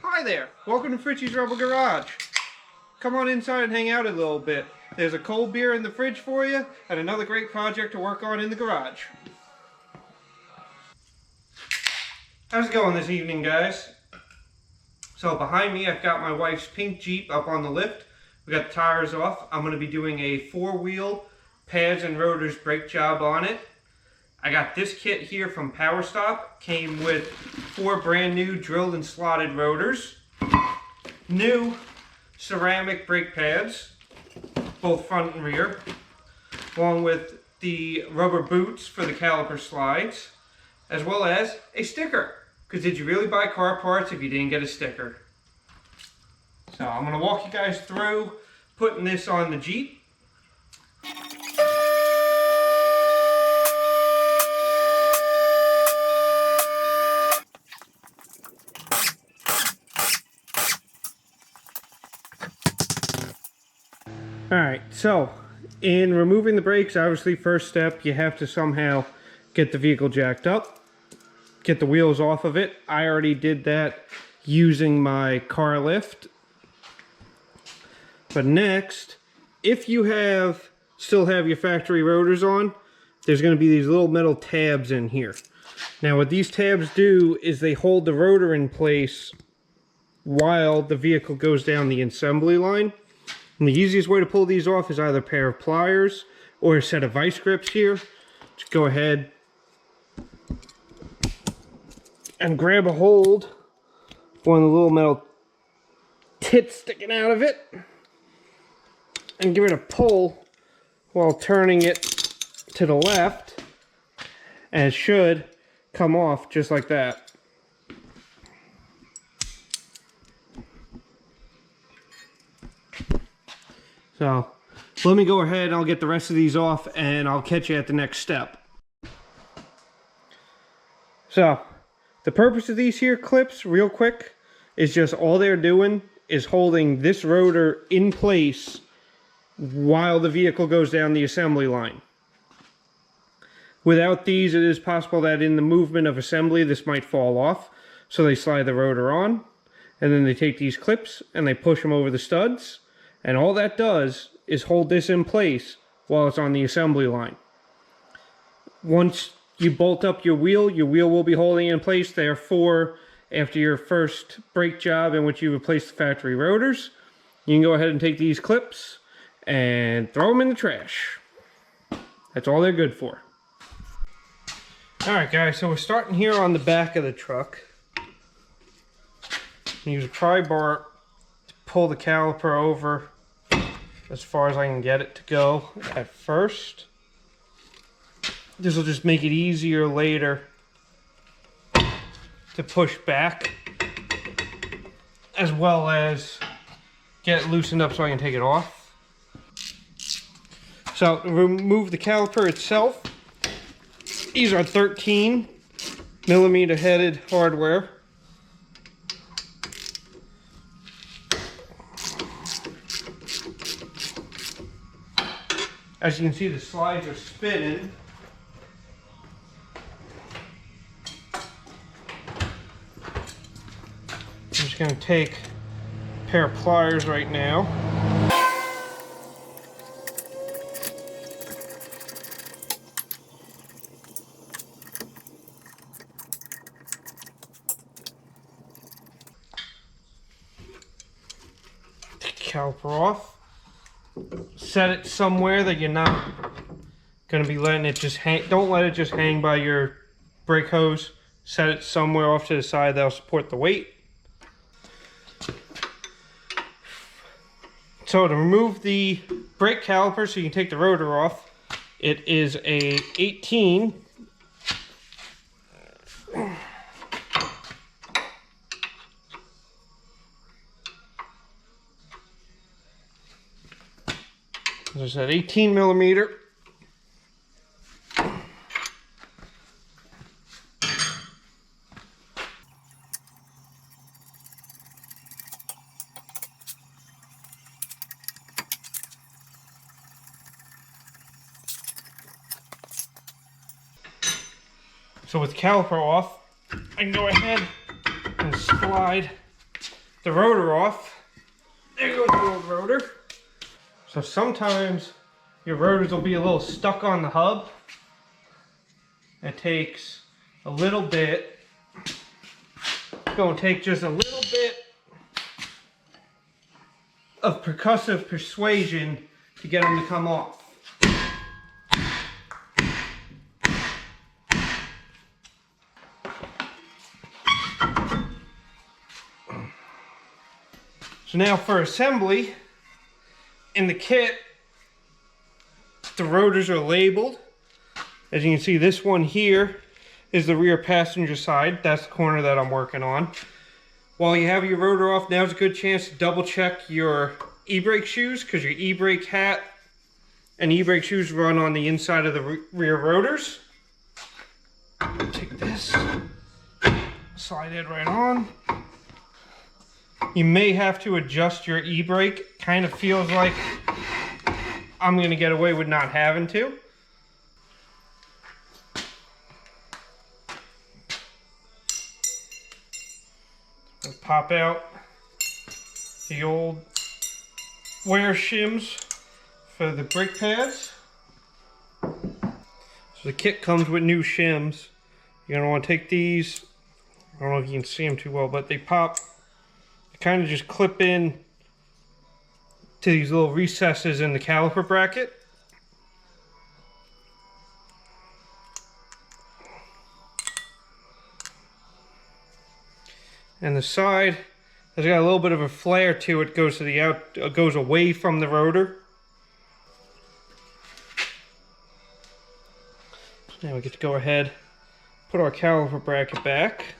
Hi there, welcome to Fritchie's Rebel Garage. Come on inside and hang out a little bit. There's a cold beer in the fridge for you and another great project to work on in the garage. How's it going this evening, guys? So behind me I've got my wife's pink Jeep up on the lift. We got the tires off. I'm going to be doing a four-wheel pads and rotors brake job on it. I got this kit here from Power Stop. Came with 4 brand new drilled and slotted rotors, new ceramic brake pads, both front and rear, along with the rubber boots for the caliper slides, as well as a sticker. Because did you really buy car parts if you didn't get a sticker? So I'm going to walk you guys through putting this on the Jeep. Alright, so in removing the brakes, obviously first step, you have to somehow get the vehicle jacked up, get the wheels off of it. I already did that using my car lift. But next, if you still have your factory rotors on, there's going to be these little metal tabs in here. Now what these tabs do is they hold the rotor in place while the vehicle goes down the assembly line. And the easiest way to pull these off is either a pair of pliers or a set of vice grips here. Just go ahead and grab a hold of one of the little metal tits sticking out of it and give it a pull while turning it to the left, and it should come off just like that. So let me go ahead and I'll get the rest of these off and I'll catch you at the next step. So the purpose of these here clips, real quick, is just all they're doing is holding this rotor in place while the vehicle goes down the assembly line. Without these, it is possible that in the movement of assembly this might fall off. So they slide the rotor on and then they take these clips and they push them over the studs. And all that does is hold this in place while it's on the assembly line. Once you bolt up your wheel will be holding in place. Therefore, after your first brake job in which you replace the factory rotors, you can go ahead and take these clips and throw them in the trash. That's all they're good for. Alright guys, so we're starting here on the back of the truck. Use a pry bar to pull the caliper over as far as I can get it to go at first. This will just make it easier later to push back, as well as get it loosened up so I can take it off. So to remove the caliper itself, these are 13mm headed hardware. As you can see, the slides are spinning. I'm just going to take a pair of pliers right now. Take the caliper off. Set it somewhere that you're not going to be letting it just hang. Don't let it just hang by your brake hose. Set it somewhere off to the side that'll support the weight. So to remove the brake caliper so you can take the rotor off, it is a 18. As I said, 18mm. So with the caliper off, I can go ahead and slide the rotor off. There goes the old rotor. So sometimes your rotors will be a little stuck on the hub. It takes a little bit. It's going to take just a little bit of percussive persuasion to get them to come off. So now for assembly, in the kit, the rotors are labeled. As you can see, this one here is the rear passenger side. That's the corner that I'm working on. While you have your rotor off, now's a good chance to double check your e-brake shoes, because your e-brake hat and e-brake shoes run on the inside of the rear rotors. Take this, slide it right on. You may have to adjust your e-brake. Kind of feels like I'm going to get away with not having to. I'll pop out the old wear shims for the brake pads. So the kit comes with new shims. You're going to want to take these. I don't know if you can see them too well, but they pop. Kind of just clip in to these little recesses in the caliper bracket. And the side has got a little bit of a flare to it, goes to the goes away from the rotor. So now we get to go ahead, put our caliper bracket back.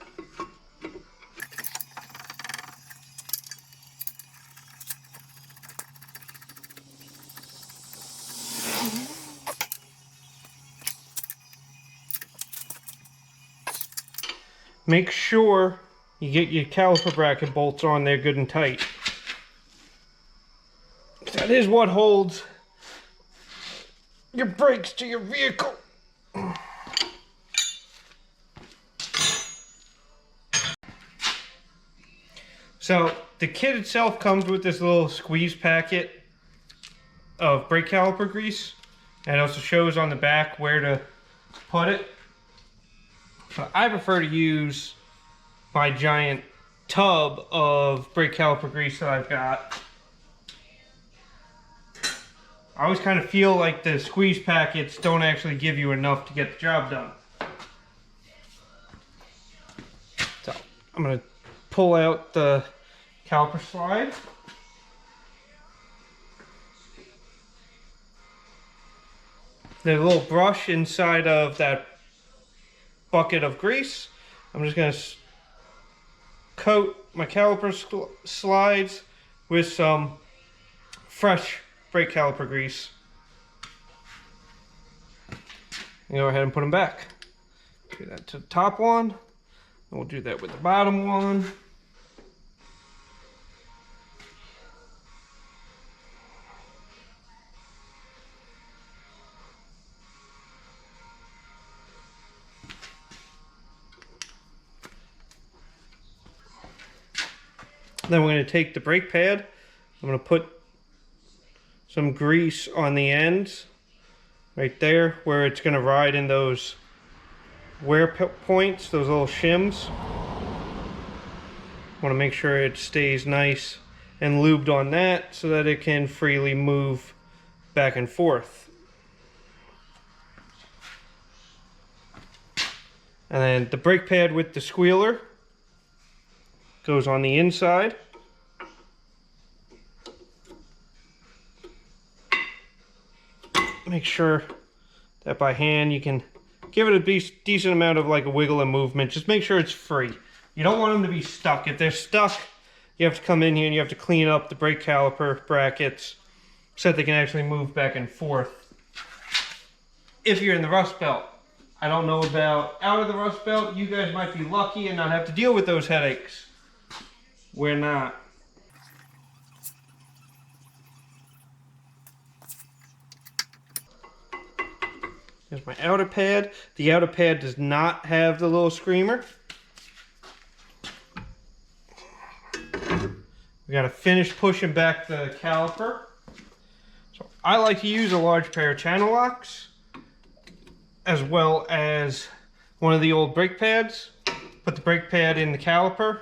Make sure you get your caliper bracket bolts on there good and tight. That is what holds your brakes to your vehicle. So the kit itself comes with this little squeeze packet of brake caliper grease, and it also shows on the back where to put it. But I prefer to use my giant tub of brake caliper grease that I've got. I always kind of feel like the squeeze packets don't actually give you enough to get the job done. So I'm going to pull out the caliper slide. There's a little brush inside of that bucket of grease. I'm just going to coat my caliper slides with some fresh brake caliper grease. And go ahead and put them back. Do that to the top one, and we'll do that with the bottom one. Then we're going to take the brake pad. I'm going to put some grease on the ends right there where it's going to ride in those wear points, those little shims. Want to make sure it stays nice and lubed on that so that it can freely move back and forth. And then the brake pad with the squealer goes on the inside. Make sure that by hand you can give it a decent amount of like a wiggle and movement. Just make sure it's free. You don't want them to be stuck. If they're stuck, you have to come in here and you have to clean up the brake caliper brackets so that they can actually move back and forth. If you're in the Rust Belt. I don't know about out of the Rust Belt. You guys might be lucky and not have to deal with those headaches. We're not. Here's my outer pad. The outer pad does not have the little screamer. We got to finish pushing back the caliper. So I like to use a large pair of channel locks, as well as one of the old brake pads. Put the brake pad in the caliper,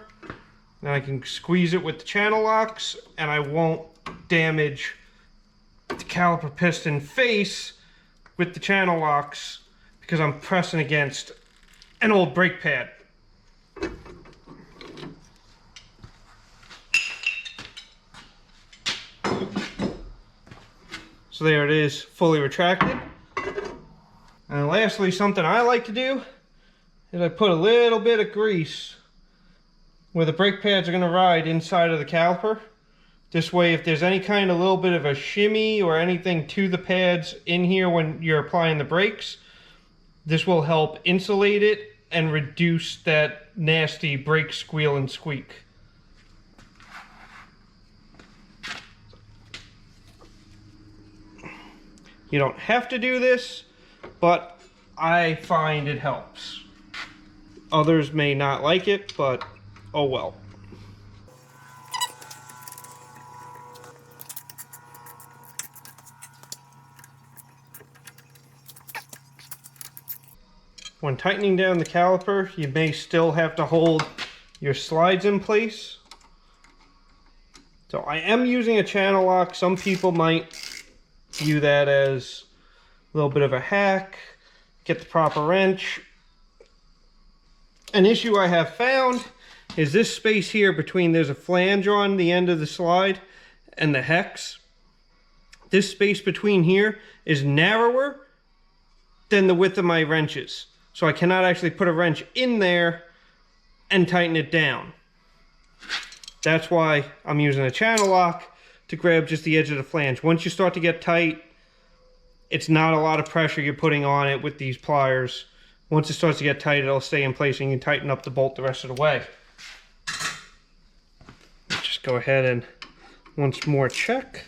then I can squeeze it with the channel locks, and I won't damage the caliper piston face with the channel locks because I'm pressing against an old brake pad. So there it is, fully retracted. And lastly, something I like to do is I put a little bit of grease where the brake pads are going to ride inside of the caliper. This way, if there's any kind of little bit of a shimmy or anything to the pads in here when you're applying the brakes, this will help insulate it and reduce that nasty brake squeal and squeak. You don't have to do this, but I find it helps. Others may not like it, but oh well. When tightening down the caliper, you may still have to hold your slides in place. So I am using a channel lock. Some people might view that as a little bit of a hack. Get the proper wrench. An issue I have found is this space here between, there's a flange on the end of the slide and the hex. This space between here is narrower than the width of my wrenches. So I cannot actually put a wrench in there and tighten it down. That's why I'm using a channel lock to grab just the edge of the flange. Once you start to get tight, it's not a lot of pressure you're putting on it with these pliers. Once it starts to get tight, it'll stay in place and you can tighten up the bolt the rest of the way. Just go ahead and once more check.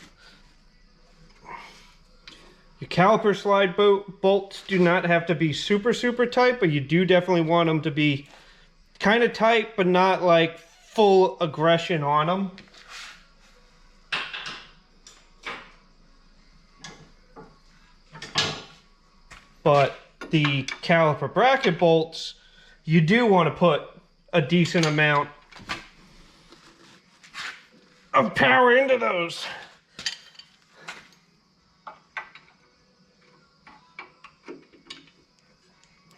Your caliper slide bolts do not have to be super tight, but you do definitely want them to be kind of tight, but not like full aggression on them. But the caliper bracket bolts, you do want to put a decent amount of power into those.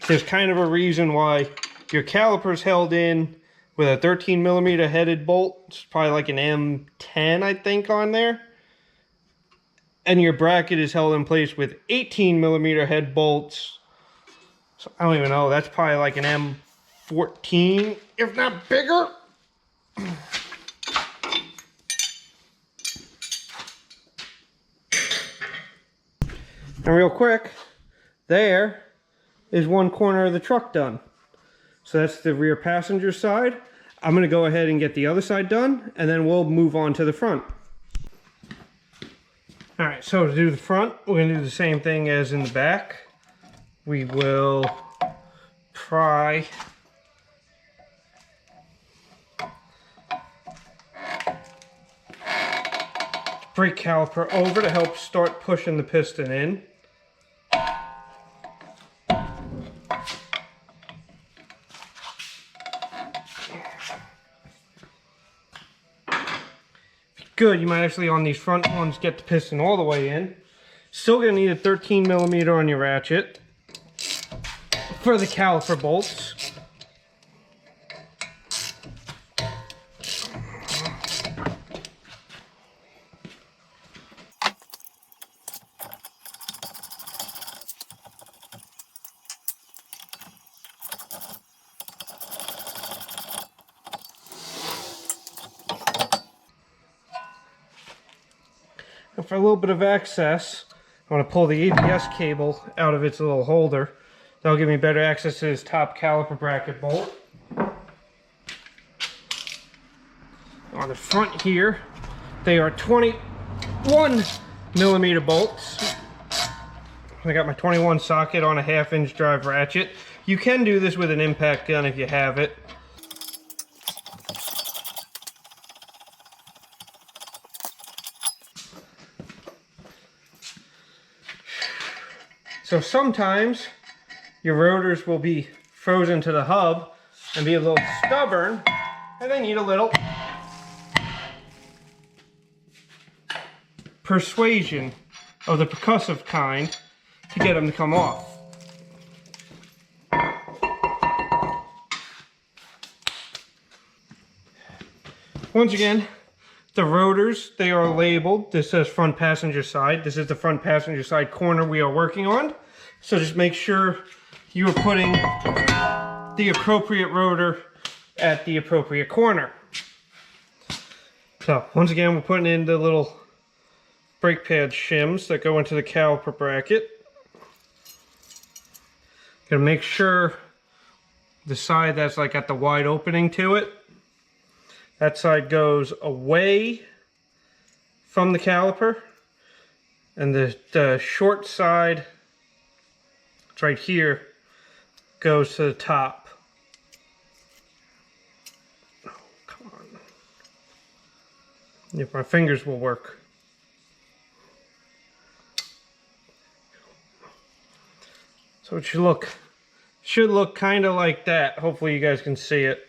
There's kind of a reason why your caliper's held in with a 13mm headed bolt. It's probably like an M10, I think, on there. And your bracket is held in place with 18mm head bolts. So I don't even know, that's probably like an M14, if not bigger. And real quick, there is one corner of the truck done. So that's the rear passenger side. I'm going to go ahead and get the other side done, and then we'll move on to the front. Alright, so to do the front, we're going to do the same thing as in the back. We will pry brake caliper over to help start pushing the piston in. Good, you might actually on these front ones get the piston all the way in. Still gonna need a 13mm on your ratchet for the caliper bolts. And for a little bit of access, I want to pull the ABS cable out of its little holder. That'll give me better access to this top caliper bracket bolt. On the front here, they are 21mm bolts. I got my 21 socket on a 1/2-inch drive ratchet. You can do this with an impact gun if you have it. So sometimes your rotors will be frozen to the hub and be a little stubborn, and they need a little persuasion of the percussive kind to get them to come off. Once again, the rotors, they are labeled. This says front passenger side. This is the front passenger side corner we are working on. So just make sure you are putting the appropriate rotor at the appropriate corner. So once again, we're putting in the little brake pad shims that go into the caliper bracket. Gotta make sure the side that's like got the wide opening to it, that side goes away from the caliper, and the short side, it's right here, goes to the top. Oh, come on. If my fingers will work. So it should look kind of like that. Hopefully you guys can see it.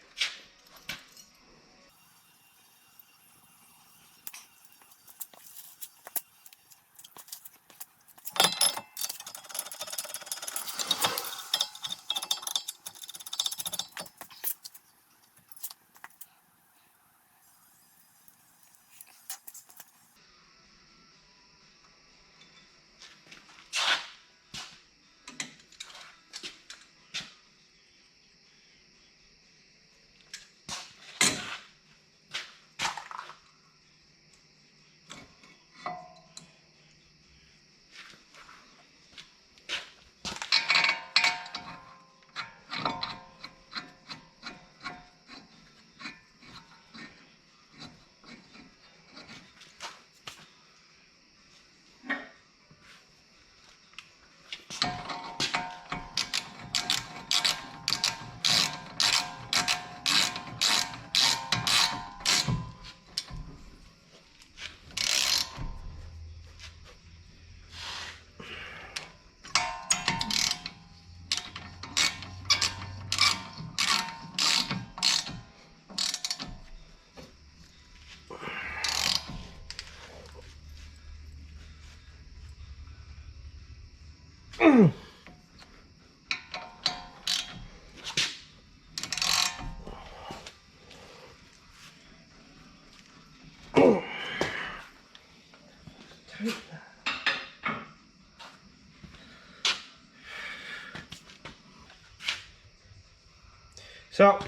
So,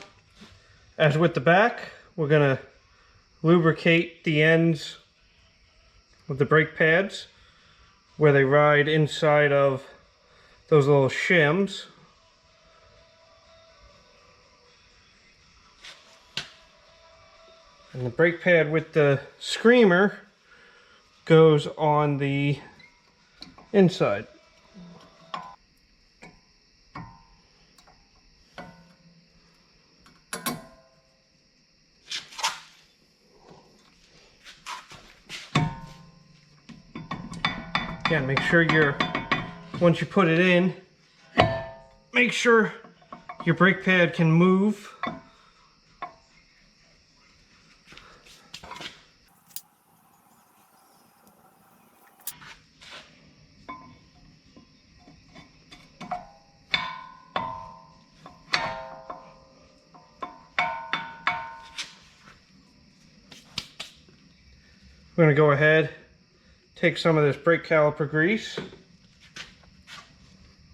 as with the back, we're gonna lubricate the ends with the brake pads where they ride inside of those little shims. And the brake pad with the screamer goes on the inside. Again, make sure once you put it in, make sure your brake pad can move. We're going to go ahead, take some of this brake caliper grease. I'm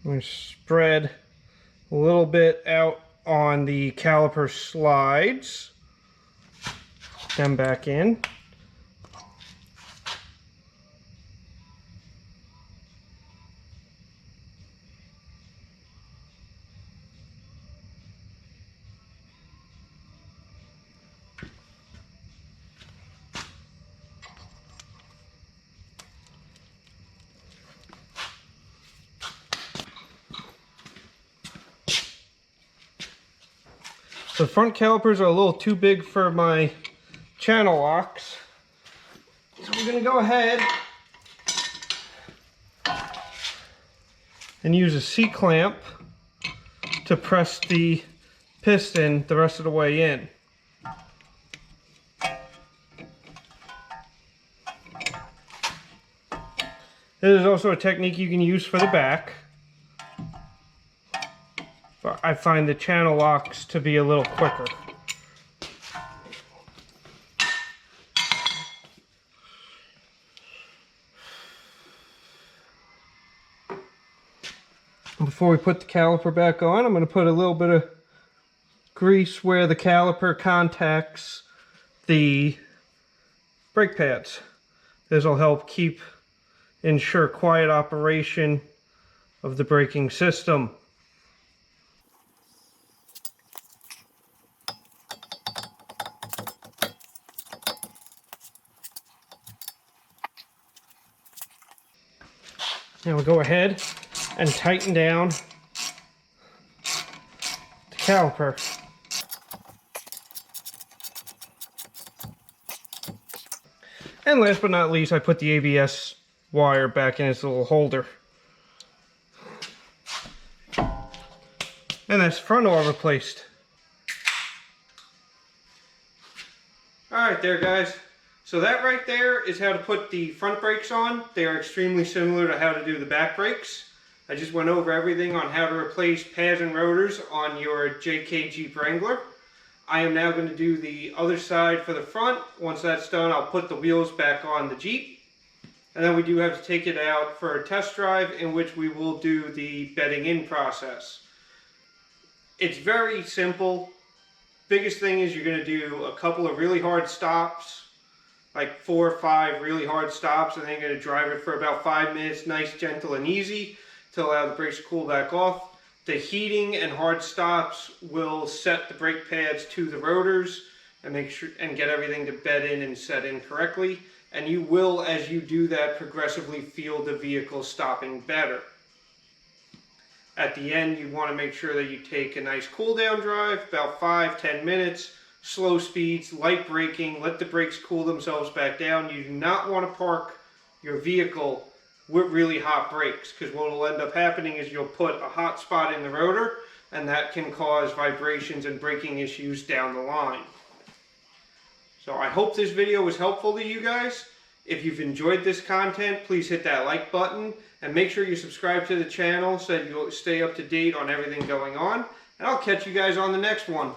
going to spread a little bit out on the caliper slides, them back in. The front calipers are a little too big for my channel locks, so we're going to go ahead and use a C-clamp to press the piston the rest of the way in. This is also a technique you can use for the back, but I find the channel locks to be a little quicker. Before we put the caliper back on, I'm going to put a little bit of grease where the caliper contacts the brake pads. This will help ensure quiet operation of the braking system. Now we'll go ahead and tighten down the caliper. And last but not least, I put the ABS wire back in its little holder. And that's front all replaced. Alright there, guys. So that right there is how to put the front brakes on. They are extremely similar to how to do the back brakes. I just went over everything on how to replace pads and rotors on your JK Jeep Wrangler. I am now going to do the other side for the front. Once that's done, I'll put the wheels back on the Jeep. And then we do have to take it out for a test drive, in which we will do the bedding in process. It's very simple. Biggest thing is you're going to do a couple of really hard stops, like 4 or 5 really hard stops, and then you're going to drive it for about 5 minutes, nice, gentle, and easy, to allow the brakes to cool back off. The heating and hard stops will set the brake pads to the rotors and make sure and get everything to bed in and set in correctly. And you will, as you do that, progressively feel the vehicle stopping better. At the end, you want to make sure that you take a nice cool down drive, about 5-10 minutes, slow speeds, light braking, let the brakes cool themselves back down. You do not want to park your vehicle with really hot brakes, because what will end up happening is you'll put a hot spot in the rotor, and that can cause vibrations and braking issues down the line. So I hope this video was helpful to you guys. If you've enjoyed this content, please hit that like button and make sure you subscribe to the channel so that you'll stay up to date on everything going on. And I'll catch you guys on the next one.